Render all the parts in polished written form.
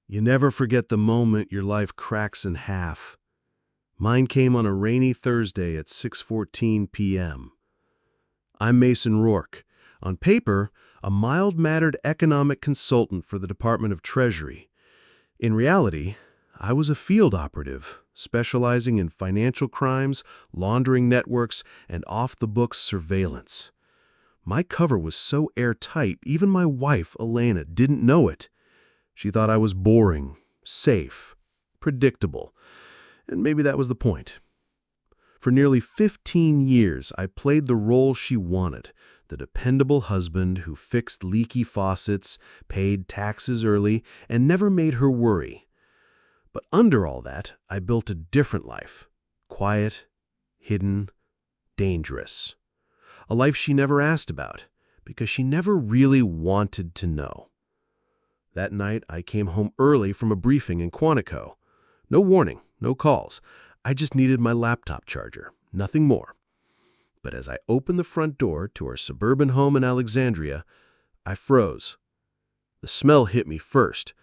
You never forget the moment your life cracks in half. Mine came on a rainy Thursday at 6:14 p.m. I'm Mason Rourke, on paper, a mild-mannered economic consultant for the Department of Treasury. In reality, I was a field operative, specializing in financial crimes, laundering networks, and off-the-books surveillance. My cover was so airtight, even my wife, Elena, didn't know it. She thought I was boring, safe, predictable, and maybe that was the point. For nearly 15 years, I played the role she wanted, the dependable husband who fixed leaky faucets, paid taxes early, and never made her worry. But under all that, I built a different life, quiet, hidden, dangerous. A life she never asked about, because she never really wanted to know. That night, I came home early from a briefing in Quantico. No warning, no calls. I just needed my laptop charger, nothing more. But as I opened the front door to our suburban home in Alexandria, I froze. The smell hit me first.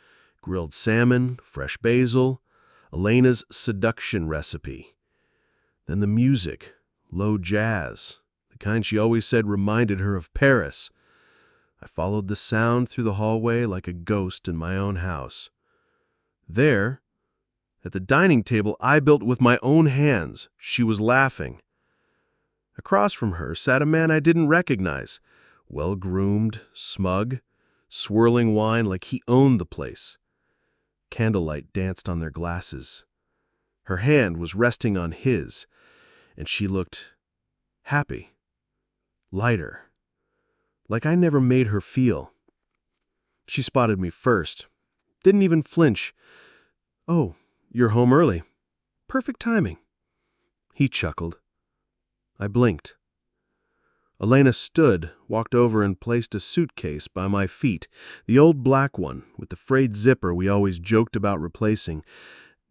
Grilled salmon, fresh basil, Elena's seduction recipe. Then the music, low jazz, the kind she always said reminded her of Paris. I followed the sound through the hallway like a ghost in my own house. There, at the dining table I built with my own hands, she was laughing. Across from her sat a man I didn't recognize, well-groomed, smug, swirling wine like he owned the place. Candlelight danced on their glasses. Her hand was resting on his, and she looked happy, lighter, like I never made her feel. She spotted me first, didn't even flinch. "Oh, you're home early. Perfect timing." He chuckled. I blinked. Elena stood, walked over and placed a suitcase by my feet, the old black one with the frayed zipper we always joked about replacing.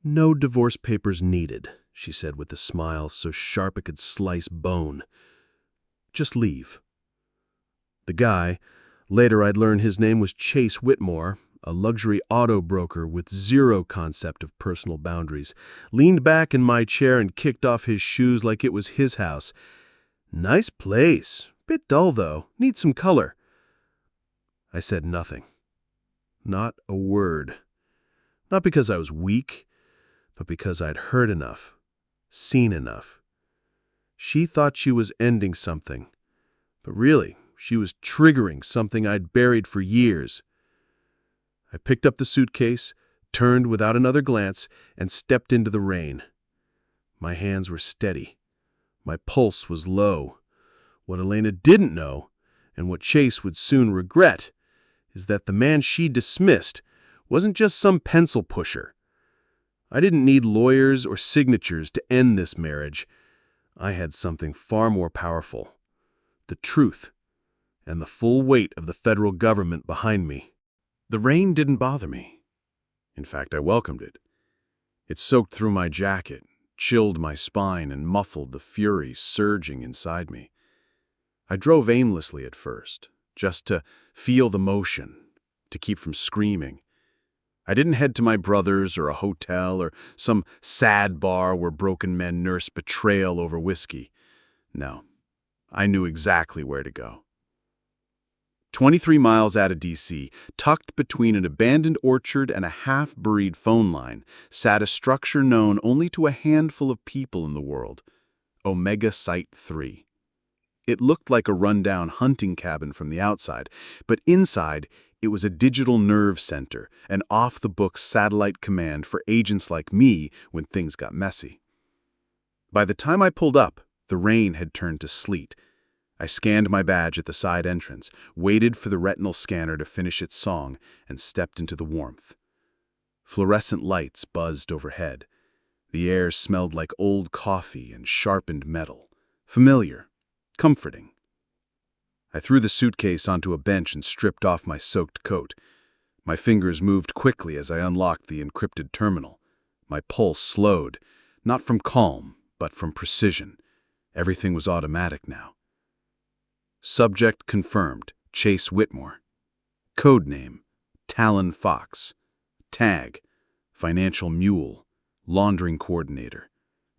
"No divorce papers needed," she said with a smile so sharp it could slice bone. "Just leave." The guy, later I'd learn his name was Chase Whitmore, a luxury auto broker with zero concept of personal boundaries, leaned back in my chair and kicked off his shoes like it was his house. "Nice place. Bit dull, though. Need some color." I said nothing. Not a word. Not because I was weak, but because I'd heard enough, seen enough. She thought she was ending something, but really, she was triggering something I'd buried for years. I picked up the suitcase, turned without another glance, and stepped into the rain. My hands were steady. My pulse was low. What Elena didn't know, and what Chase would soon regret, is that the man she dismissed wasn't just some pencil pusher. I didn't need lawyers or signatures to end this marriage. I had something far more powerful: the truth, and the full weight of the federal government behind me. The rain didn't bother me. In fact, I welcomed it. It soaked through my jacket, chilled my spine, and muffled the fury surging inside me. I drove aimlessly at first, just to feel the motion, to keep from screaming. I didn't head to my brother's or a hotel or some sad bar where broken men nurse betrayal over whiskey. No, I knew exactly where to go. 23 miles out of D.C., tucked between an abandoned orchard and a half-buried phone line, sat a structure known only to a handful of people in the world, Omega Site 3. It looked like a rundown hunting cabin from the outside, but inside it was a digital nerve center, an off-the-books satellite command for agents like me when things got messy. By the time I pulled up, the rain had turned to sleet. I scanned my badge at the side entrance, waited for the retinal scanner to finish its song, and stepped into the warmth. Fluorescent lights buzzed overhead. The air smelled like old coffee and sharpened metal. Familiar, comforting. I threw the suitcase onto a bench and stripped off my soaked coat. My fingers moved quickly as I unlocked the encrypted terminal. My pulse slowed, not from calm, but from precision. Everything was automatic now. Subject confirmed, Chase Whitmore. Codename, Talon Fox. Tag, financial mule, laundering coordinator.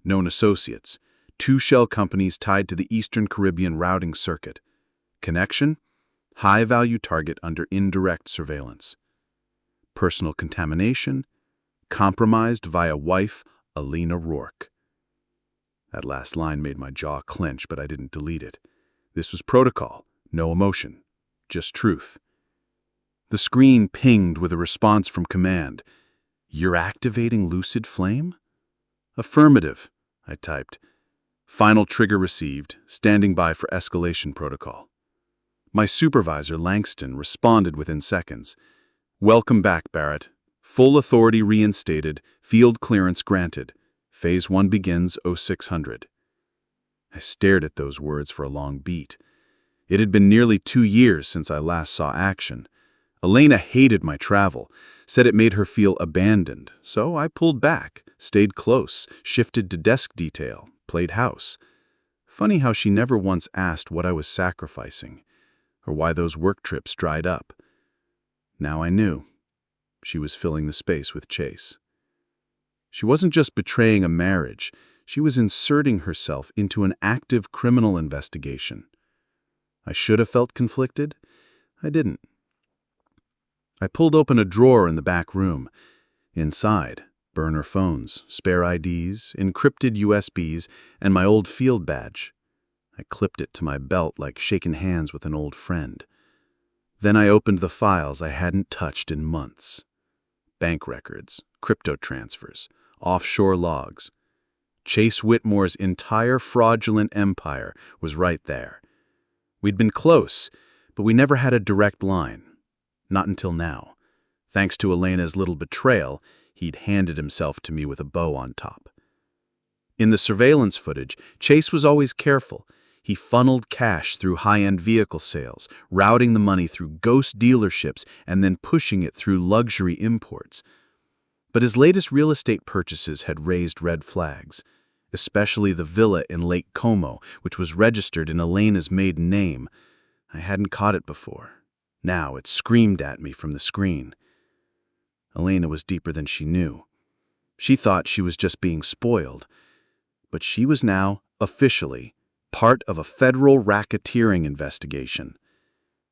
Known associates, 2 shell companies tied to the Eastern Caribbean routing circuit. Connection, high-value target under indirect surveillance. Personal contamination, compromised via wife, Alina Rourke. That last line made my jaw clench, but I didn't delete it. This was protocol, no emotion, just truth. The screen pinged with a response from command. "You're activating Lucid Flame?" "Affirmative," I typed. Final trigger received, standing by for escalation protocol. My supervisor, Langston, responded within seconds. "Welcome back, Barrett. Full authority reinstated, field clearance granted. Phase 1 begins 0600. I stared at those words for a long beat. It had been nearly 2 years since I last saw action. Elena hated my travel, said it made her feel abandoned, so I pulled back, stayed close, shifted to desk detail, played house. Funny how she never once asked what I was sacrificing, or why those work trips dried up. Now I knew. She was filling the space with Chase. She wasn't just betraying a marriage, she was inserting herself into an active criminal investigation. I should have felt conflicted. I didn't. I pulled open a drawer in the back room. Inside, burner phones, spare IDs, encrypted USBs, and my old field badge. I clipped it to my belt like shaking hands with an old friend. Then I opened the files I hadn't touched in months. Bank records, crypto transfers, offshore logs. Chase Whitmore's entire fraudulent empire was right there. We'd been close, but we never had a direct line. Not until now. Thanks to Elena's little betrayal, he'd handed himself to me with a bow on top. In the surveillance footage, Chase was always careful. He funneled cash through high-end vehicle sales, routing the money through ghost dealerships and then pushing it through luxury imports. But his latest real estate purchases had raised red flags, especially the villa in Lake Como, which was registered in Elena's maiden name. I hadn't caught it before. Now it screamed at me from the screen. Elena was deeper than she knew. She thought she was just being spoiled, but she was now, officially, part of a federal racketeering investigation,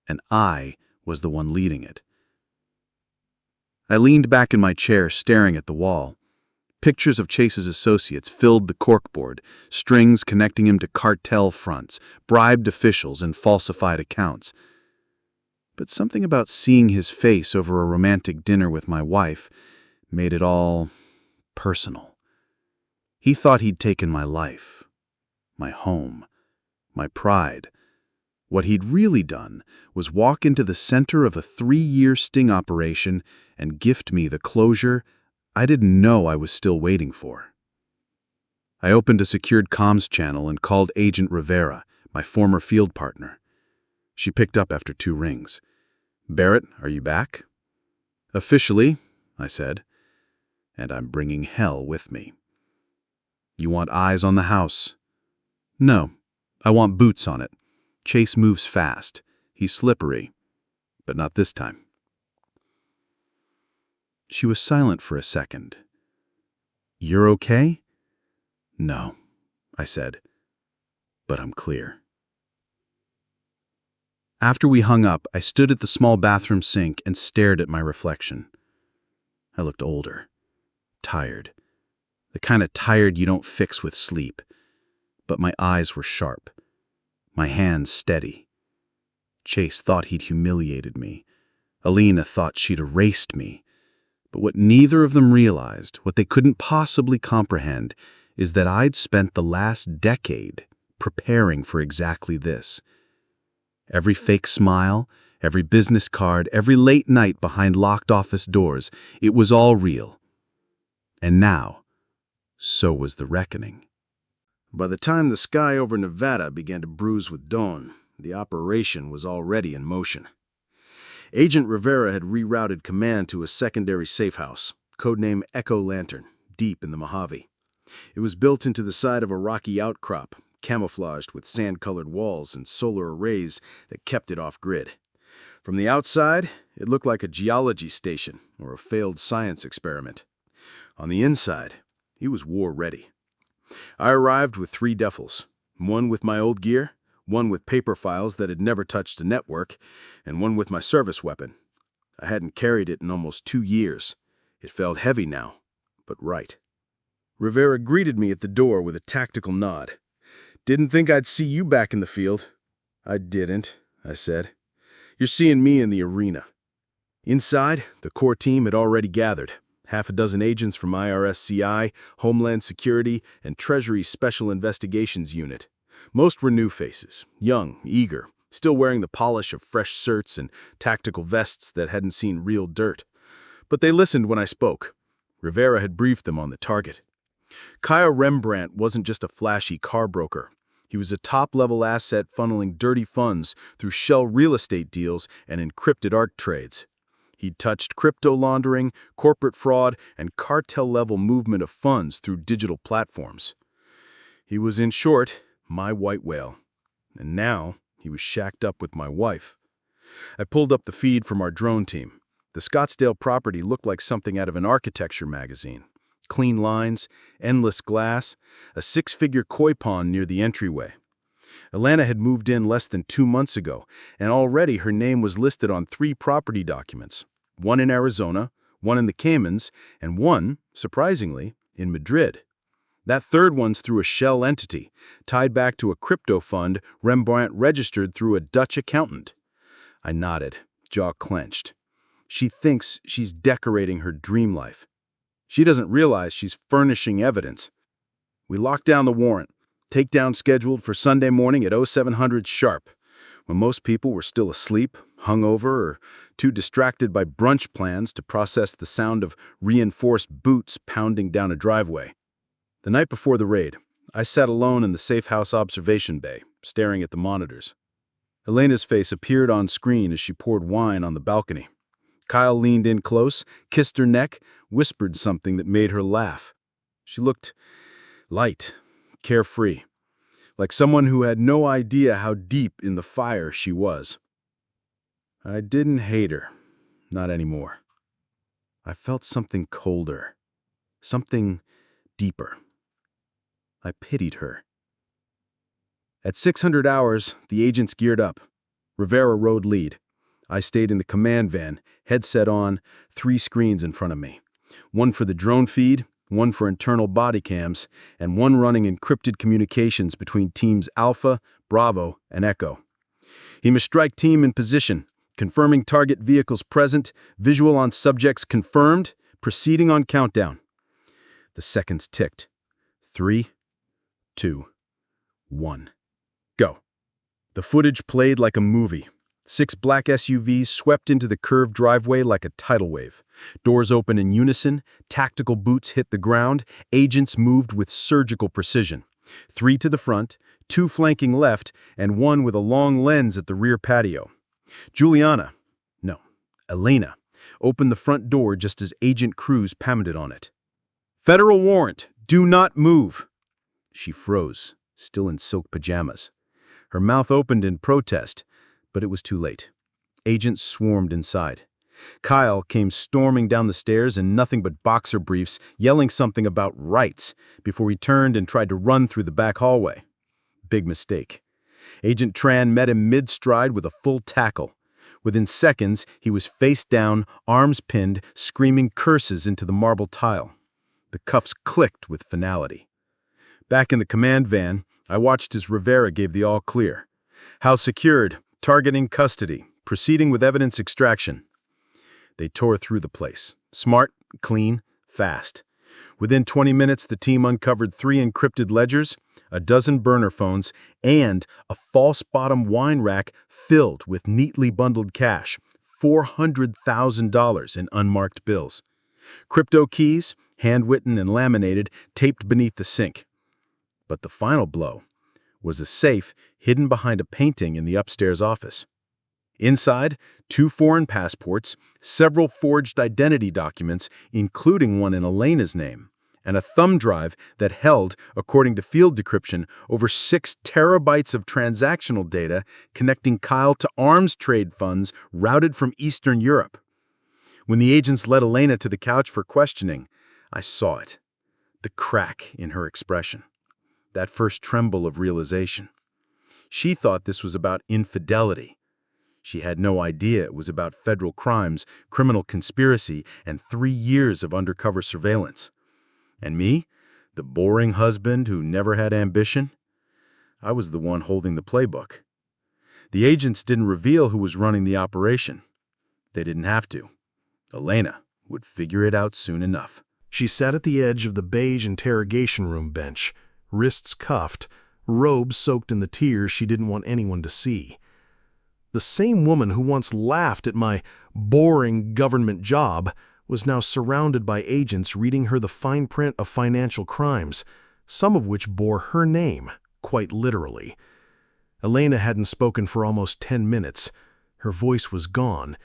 and I was the one leading it. I leaned back in my chair, staring at the wall. Pictures of Chase's associates filled the corkboard, strings connecting him to cartel fronts, bribed officials, and falsified accounts. But something about seeing his face over a romantic dinner with my wife made it all personal. He thought he'd taken my life, my home, my pride. What he'd really done was walk into the center of a 3-year sting operation and gift me the closure I didn't know I was still waiting for. I opened a secured comms channel and called Agent Rivera, my former field partner. She picked up after 2 rings. "Barrett, are you back?" "Officially," I said, "and I'm bringing hell with me." "You want eyes on the house?" "No, I want boots on it. Chase moves fast. He's slippery, but not this time." She was silent for a second. "You're okay?" "No," I said, "but I'm clear." After we hung up, I stood at the small bathroom sink and stared at my reflection. I looked older, tired, the kind of tired you don't fix with sleep. But my eyes were sharp, my hands steady. Chase thought he'd humiliated me. Elena thought she'd erased me. But what neither of them realized, what they couldn't possibly comprehend, is that I'd spent the last decade preparing for exactly this. Every fake smile, every business card, every late night behind locked office doors, it was all real. And now, so was the reckoning. By the time the sky over Nevada began to bruise with dawn, the operation was already in motion. Agent Rivera had rerouted command to a secondary safe house, codename Echo Lantern, deep in the Mojave. It was built into the side of a rocky outcrop, camouflaged with sand-colored walls and solar arrays that kept it off-grid. From the outside, it looked like a geology station or a failed science experiment. On the inside, he was war-ready. I arrived with 3 duffels, one with my old gear, one with paper files that had never touched a network, and one with my service weapon. I hadn't carried it in almost 2 years. It felt heavy now, but right. Rivera greeted me at the door with a tactical nod. "Didn't think I'd see you back in the field." "I didn't," I said. "You're seeing me in the arena." Inside, the core team had already gathered. Half a dozen agents from IRSCI, Homeland Security, and Treasury's Special Investigations Unit. Most were new faces, young, eager, still wearing the polish of fresh certs and tactical vests that hadn't seen real dirt. But they listened when I spoke. Rivera had briefed them on the target. Kyle Rembrandt wasn't just a flashy car broker. He was a top-level asset funneling dirty funds through shell real estate deals and encrypted art trades. He'd touched crypto laundering, corporate fraud, and cartel-level movement of funds through digital platforms. He was, in short, my white whale. And now he was shacked up with my wife. I pulled up the feed from our drone team. The Scottsdale property looked like something out of an architecture magazine. Clean lines, endless glass, a 6-figure koi pond near the entryway. Alana had moved in less than 2 months ago, and already her name was listed on 3 property documents, one in Arizona, one in the Caymans, and one, surprisingly, in Madrid. That third one's through a shell entity, tied back to a crypto fund Rembrandt registered through a Dutch accountant. I nodded, jaw clenched. She thinks she's decorating her dream life. She doesn't realize she's furnishing evidence. We locked down the warrant. Takedown scheduled for Sunday morning at 0700 sharp, when most people were still asleep, hungover, or too distracted by brunch plans to process the sound of reinforced boots pounding down a driveway. The night before the raid, I sat alone in the safe house observation bay, staring at the monitors. Elena's face appeared on screen as she poured wine on the balcony. Kyle leaned in close, kissed her neck, whispered something that made her laugh. She looked light, carefree, like someone who had no idea how deep in the fire she was. I didn't hate her, not anymore. I felt something colder, something deeper. I pitied her. At 600 hours, the agents geared up. Rivera rode lead. I stayed in the command van, headset on, 3 screens in front of me. One for the drone feed, one for internal body cams, and one running encrypted communications between teams Alpha, Bravo, and Echo. Strike team in position, confirming target vehicles present, visual on subjects confirmed, proceeding on countdown. The seconds ticked. 3, 2, 1. Go. The footage played like a movie. 6 black SUVs swept into the curved driveway like a tidal wave. Doors open in unison, tactical boots hit the ground, agents moved with surgical precision. 3 to the front, 2 flanking left, and 1 with a long lens at the rear patio. Elena, opened the front door just as Agent Cruz pounded on it. "Federal warrant, do not move." She froze, still in silk pajamas. Her mouth opened in protest, but it was too late. Agents swarmed inside. Kyle came storming down the stairs in nothing but boxer briefs, yelling something about rights, before he turned and tried to run through the back hallway. Big mistake. Agent Tran met him mid-stride with a full tackle. Within seconds, he was face down, arms pinned, screaming curses into the marble tile. The cuffs clicked with finality. Back in the command van, I watched as Rivera gave the all-clear. House secured, target in custody, proceeding with evidence extraction. They tore through the place. Smart, clean, fast. Within 20 minutes, the team uncovered 3 encrypted ledgers, a dozen burner phones, and a false bottom wine rack filled with neatly bundled cash, $400,000 in unmarked bills. Crypto keys, handwritten and laminated, taped beneath the sink. But the final blow was a safe hidden behind a painting in the upstairs office. Inside, 2 foreign passports, several forged identity documents, including one in Elena's name, and a thumb drive that held, according to field decryption, over 6 terabytes of transactional data connecting Kyle to arms trade funds routed from Eastern Europe. When the agents led Elena to the couch for questioning, I saw it. The crack in her expression. That first tremble of realization. She thought this was about infidelity. She had no idea it was about federal crimes, criminal conspiracy, and 3 years of undercover surveillance. And me, the boring husband who never had ambition? I was the one holding the playbook. The agents didn't reveal who was running the operation. They didn't have to. Elena would figure it out soon enough. She sat at the edge of the beige interrogation room bench, wrists cuffed, robes soaked in the tears she didn't want anyone to see. The same woman who once laughed at my boring government job was now surrounded by agents reading her the fine print of financial crimes, some of which bore her name, quite literally. Elena hadn't spoken for almost 10 minutes. Her voice was gone,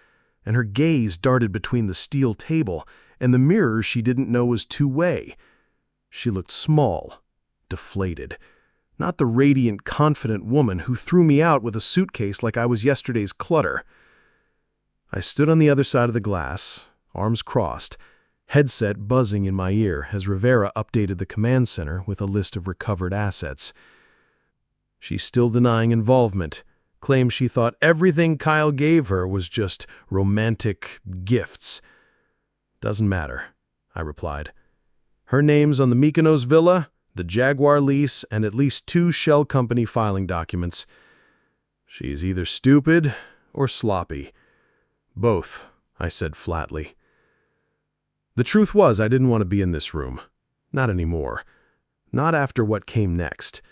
and her gaze darted between the steel table and the mirror she didn't know was two-way. She looked small, deflated. Not the radiant, confident woman who threw me out with a suitcase like I was yesterday's clutter. I stood on the other side of the glass, arms crossed, headset buzzing in my ear as Rivera updated the command center with a list of recovered assets. She's still denying involvement, claims she thought everything Kyle gave her was just romantic gifts. Doesn't matter, I replied. Her name's on the Mykonos villa, the Jaguar lease, and at least 2 shell company filing documents. She's either stupid or sloppy. Both, I said flatly. The truth was I didn't want to be in this room. Not anymore. Not after what came next.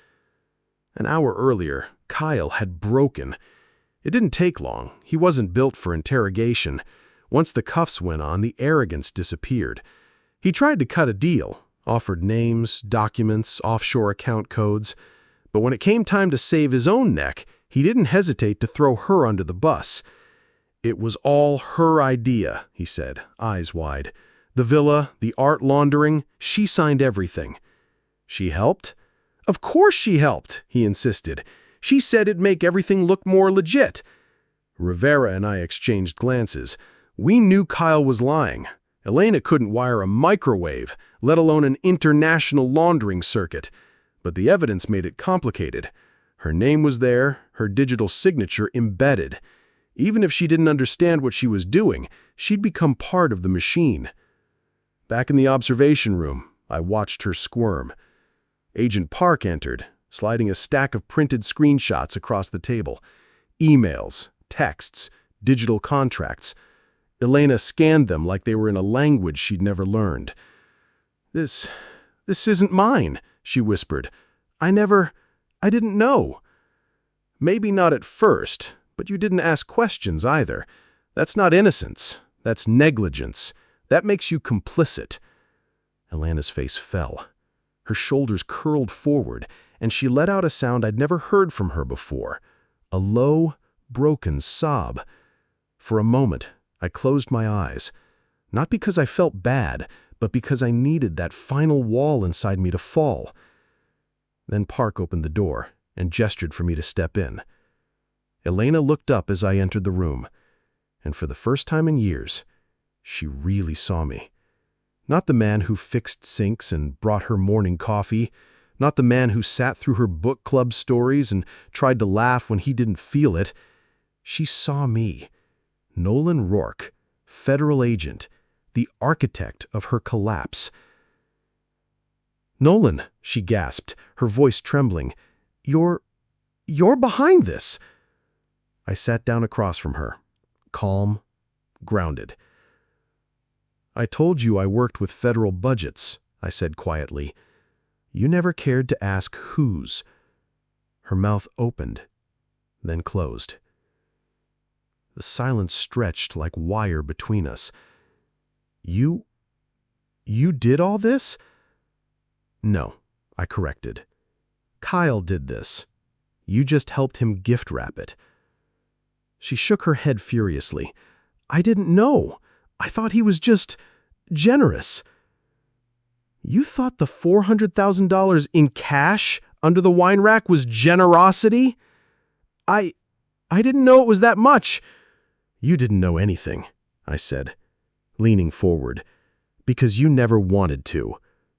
An hour earlier, Kyle had broken. It didn't take long. He wasn't built for interrogation. Once the cuffs went on, the arrogance disappeared. He tried to cut a deal, offered names, documents, offshore account codes. But when it came time to save his own neck, he didn't hesitate to throw her under the bus. It was all her idea, he said, eyes wide. The villa, the art laundering, she signed everything. She helped? Of course she helped, he insisted. She said it'd make everything look more legit. Rivera and I exchanged glances. We knew Kyle was lying. Elena couldn't wire a microwave, let alone an international laundering circuit. But the evidence made it complicated. Her name was there, her digital signature embedded. Even if she didn't understand what she was doing, she'd become part of the machine. Back in the observation room, I watched her squirm. Agent Park entered, sliding a stack of printed screenshots across the table. Emails, texts, digital contracts. Elena scanned them like they were in a language she'd never learned. This isn't mine, she whispered. I didn't know. Maybe not at first, but you didn't ask questions either. That's not innocence. That's negligence. That makes you complicit. Elena's face fell. Her shoulders curled forward, and she let out a sound I'd never heard from her before. A low, broken sob. For a moment, I closed my eyes. Not because I felt bad, but because I needed that final wall inside me to fall. Then Park opened the door and gestured for me to step in. Elena looked up as I entered the room, and for the first time in years, she really saw me. Not the man who fixed sinks and brought her morning coffee, not the man who sat through her book club stories and tried to laugh when he didn't feel it. She saw me, Nolan Rourke, federal agent, the architect of her collapse. "Nolan," she gasped, her voice trembling, You're behind this." I sat down across from her, calm, grounded. "I told you I worked with federal budgets," I said quietly. "You never cared to ask whose." Her mouth opened, then closed. The silence stretched like wire between us. You did all this?" "No," I corrected. "Kyle did this. You just helped him gift wrap it." She shook her head furiously. "I didn't know. I thought he was just generous." You thought the $400,000 in cash under the wine rack was generosity? I didn't know it was that much. You didn't know anything, I said, leaning forward, because you never wanted to.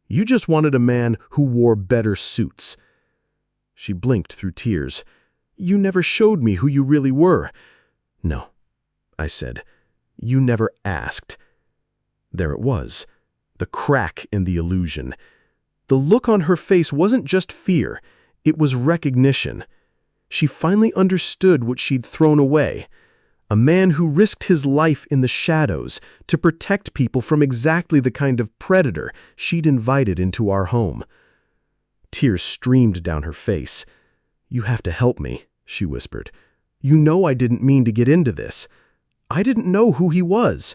You just wanted a man who wore better suits. She blinked through tears. You never showed me who you really were. No, I said. You never asked. There it was, the crack in the illusion. The look on her face wasn't just fear, it was recognition. She finally understood what she'd thrown away. A man who risked his life in the shadows to protect people from exactly the kind of predator she'd invited into our home. Tears streamed down her face. You have to help me, she whispered. You know I didn't mean to get into this. I didn't know who he was.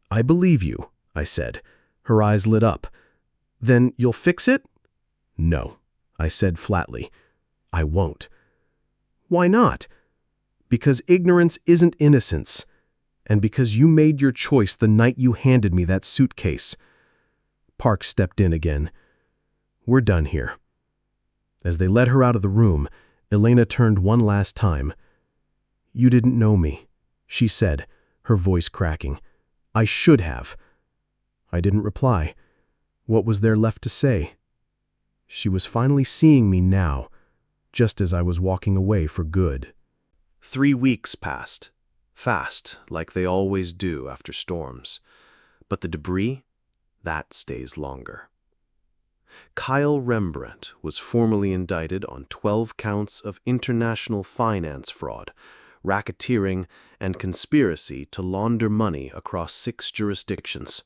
I believe you, I said. Her eyes lit up. Then you'll fix it? No, I said flatly. I won't. Why not? Because ignorance isn't innocence, and because you made your choice the night you handed me that suitcase. Park stepped in again. We're done here. As they led her out of the room, Elena turned one last time. You didn't know me, she said, her voice cracking. I should have. I didn't reply. What was there left to say? She was finally seeing me now, just as I was walking away for good. 3 weeks passed, fast, like they always do after storms. But the debris, that stays longer. Kyle Rembrandt was formally indicted on 12 counts of international finance fraud, racketeering, and conspiracy to launder money across 6 jurisdictions: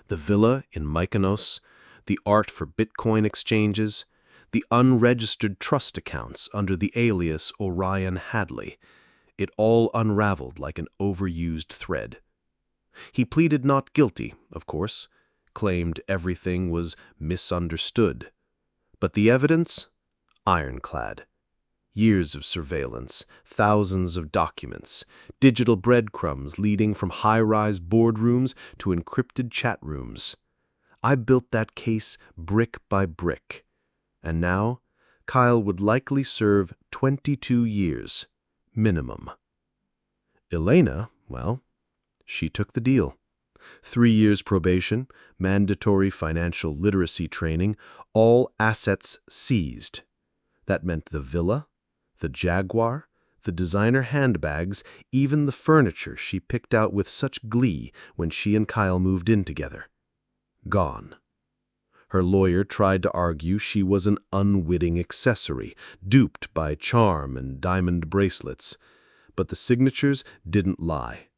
the villa in Mykonos, the art for Bitcoin exchanges, the unregistered trust accounts under the alias Orion Hadley. It all unraveled like an overused thread. He pleaded not guilty, of course, claimed everything was misunderstood. But the evidence? Ironclad. Years of surveillance, thousands of documents, digital breadcrumbs leading from high-rise boardrooms to encrypted chat rooms. I built that case brick by brick. And now, Kyle would likely serve 22 years, minimum. Elena, well, she took the deal. 3 years probation, mandatory financial literacy training, all assets seized. That meant the villa, the Jaguar, the designer handbags, even the furniture she picked out with such glee when she and Kyle moved in together. Gone. Her lawyer tried to argue she was an unwitting accessory, duped by charm and diamond bracelets. But the signatures didn't lie.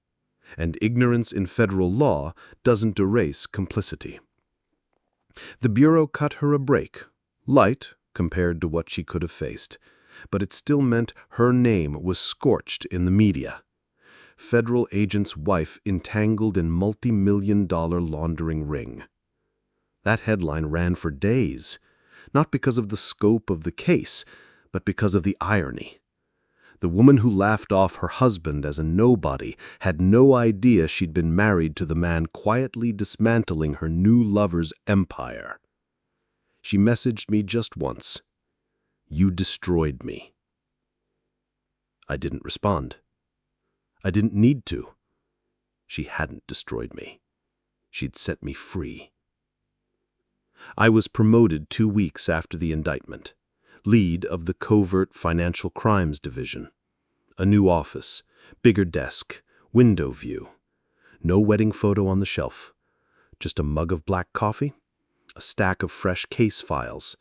And ignorance in federal law doesn't erase complicity. The Bureau cut her a break, light compared to what she could have faced, but it still meant her name was scorched in the media. Federal agent's wife entangled in multi-million-dollar laundering ring. That headline ran for days, not because of the scope of the case, but because of the irony. The woman who laughed off her husband as a nobody had no idea she'd been married to the man quietly dismantling her new lover's empire. She messaged me just once. You destroyed me. I didn't respond. I didn't need to. She hadn't destroyed me. She'd set me free. I was promoted 2 weeks after the indictment, lead of the Covert Financial Crimes Division. A new office, bigger desk, window view. No wedding photo on the shelf. Just a mug of black coffee, a stack of fresh case files,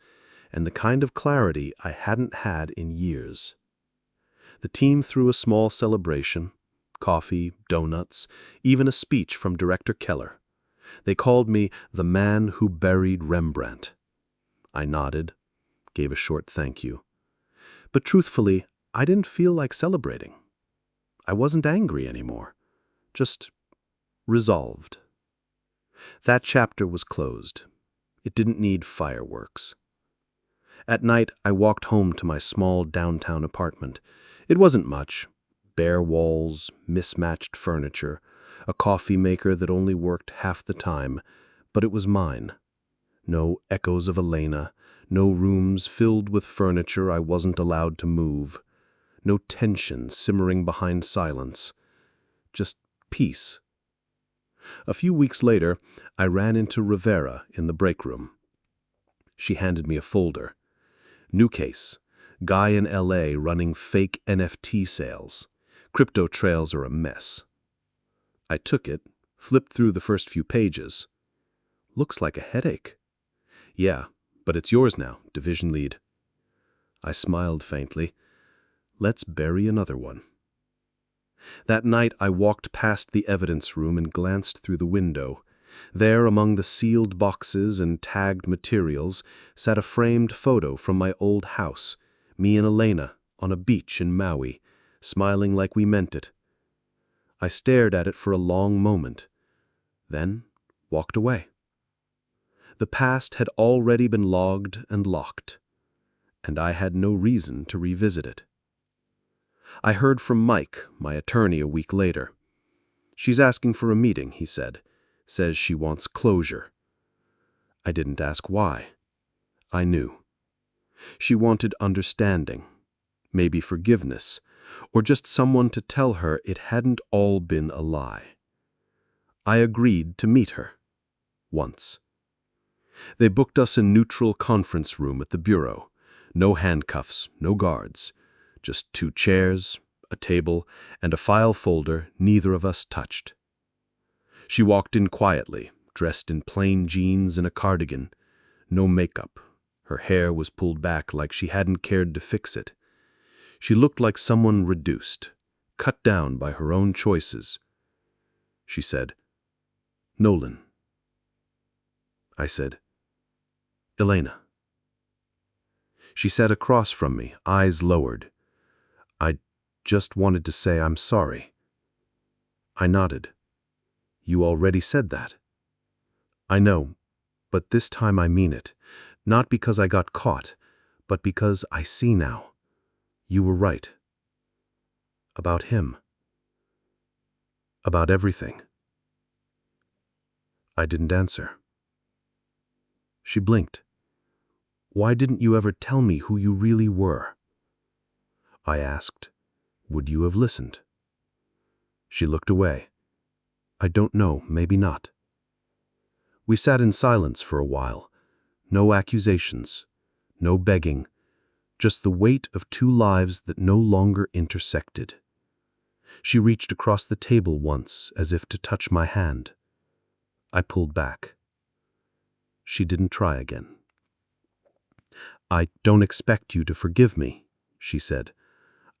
and the kind of clarity I hadn't had in years. The team threw a small celebration, coffee, donuts, even a speech from Director Keller. They called me the man who buried Rembrandt. I nodded, gave a short thank you. But truthfully, I didn't feel like celebrating. I wasn't angry anymore, just resolved. That chapter was closed. It didn't need fireworks. At night, I walked home to my small downtown apartment. It wasn't much. Bare walls, mismatched furniture, a coffee maker that only worked half the time, but it was mine. No echoes of Elena, no rooms filled with furniture I wasn't allowed to move, no tension simmering behind silence, just peace. A few weeks later, I ran into Rivera in the break room. She handed me a folder. New case. Guy in LA running fake NFT sales. Crypto trails are a mess. I took it, flipped through the first few pages. Looks like a headache. Yeah, but it's yours now, division lead. I smiled faintly. Let's bury another one. That night I walked past the evidence room and glanced through the window. There, among the sealed boxes and tagged materials, sat a framed photo from my old house, me and Elena, on a beach in Maui, smiling like we meant it. I stared at it for a long moment, then walked away. The past had already been logged and locked, and I had no reason to revisit it. I heard from Mike, my attorney, a week later. She's asking for a meeting, he said. Says she wants closure. I didn't ask why. I knew. She wanted understanding, maybe forgiveness, or just someone to tell her it hadn't all been a lie. I agreed to meet her. Once. They booked us a neutral conference room at the bureau. No handcuffs, no guards. Just 2 chairs, a table, and a file folder neither of us touched. She walked in quietly, dressed in plain jeans and a cardigan. No makeup. Her hair was pulled back like she hadn't cared to fix it. She looked like someone reduced, cut down by her own choices. She said, "Nolan." I said, "Elena." She sat across from me, eyes lowered. "I just wanted to say I'm sorry." I nodded. "You already said that." "I know, but this time I mean it. Not because I got caught, but because I see now. You were right. About him. About everything." I didn't answer. She blinked. "Why didn't you ever tell me who you really were?" I asked. "Would you have listened?" She looked away. "I don't know, maybe not." We sat in silence for a while. No accusations, no begging, just the weight of 2 lives that no longer intersected. She reached across the table once as if to touch my hand. I pulled back. She didn't try again. "I don't expect you to forgive me," she said.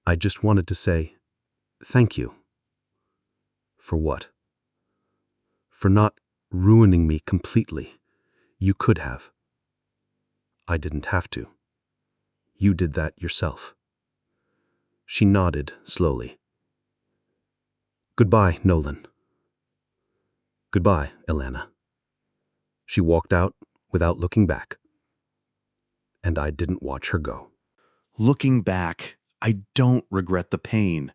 "I just wanted to say thank you." "For what?" "For not ruining me completely. You could have." "I didn't have to. You did that yourself." She nodded slowly. "Goodbye, Nolan." "Goodbye, Elena." She walked out without looking back. And I didn't watch her go. Looking back, I don't regret the pain.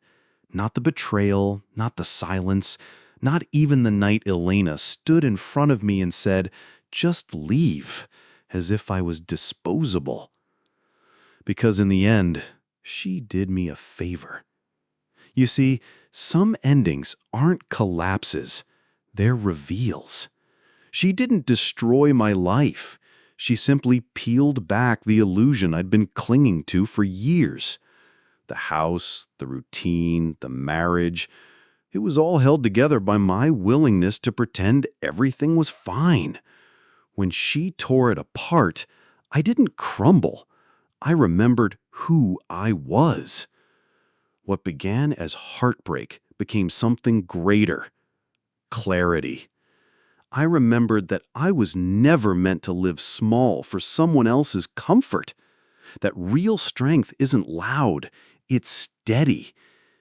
Not the betrayal, not the silence, not even the night Elena stood in front of me and said, "Just leave," as if I was disposable. Because in the end, she did me a favor. You see, some endings aren't collapses, they're reveals. She didn't destroy my life. She simply peeled back the illusion I'd been clinging to for years. The house, the routine, the marriage, it was all held together by my willingness to pretend everything was fine. When she tore it apart, I didn't crumble. I remembered who I was. What began as heartbreak became something greater. Clarity. I remembered that I was never meant to live small for someone else's comfort. That real strength isn't loud, it's steady.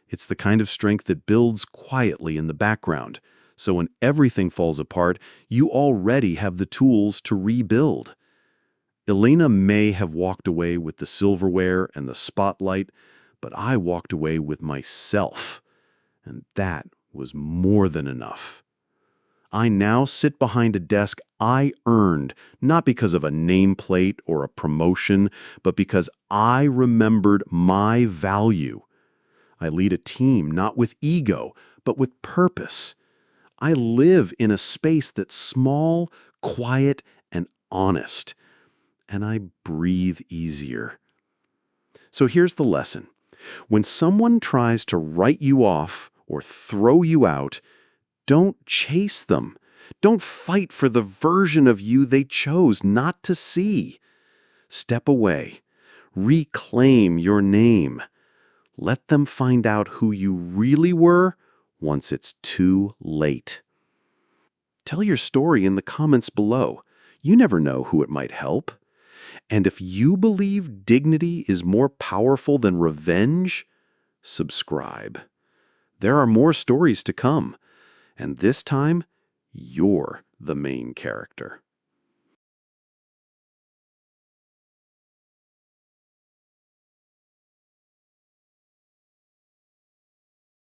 It's the kind of strength that builds quietly in the background, so when everything falls apart, you already have the tools to rebuild. Elena may have walked away with the silverware and the spotlight, but I walked away with myself, and that was more than enough. I now sit behind a desk I earned, not because of a nameplate or a promotion, but because I remembered my value. I lead a team not with ego, but with purpose. I live in a space that's small, quiet, and honest. And I breathe easier. So here's the lesson. When someone tries to write you off or throw you out, don't chase them. Don't fight for the version of you they chose not to see. Step away. Reclaim your name. Let them find out who you really were once it's too late. Tell your story in the comments below. You never know who it might help. And if you believe dignity is more powerful than revenge, subscribe. There are more stories to come, and this time, you're the main character.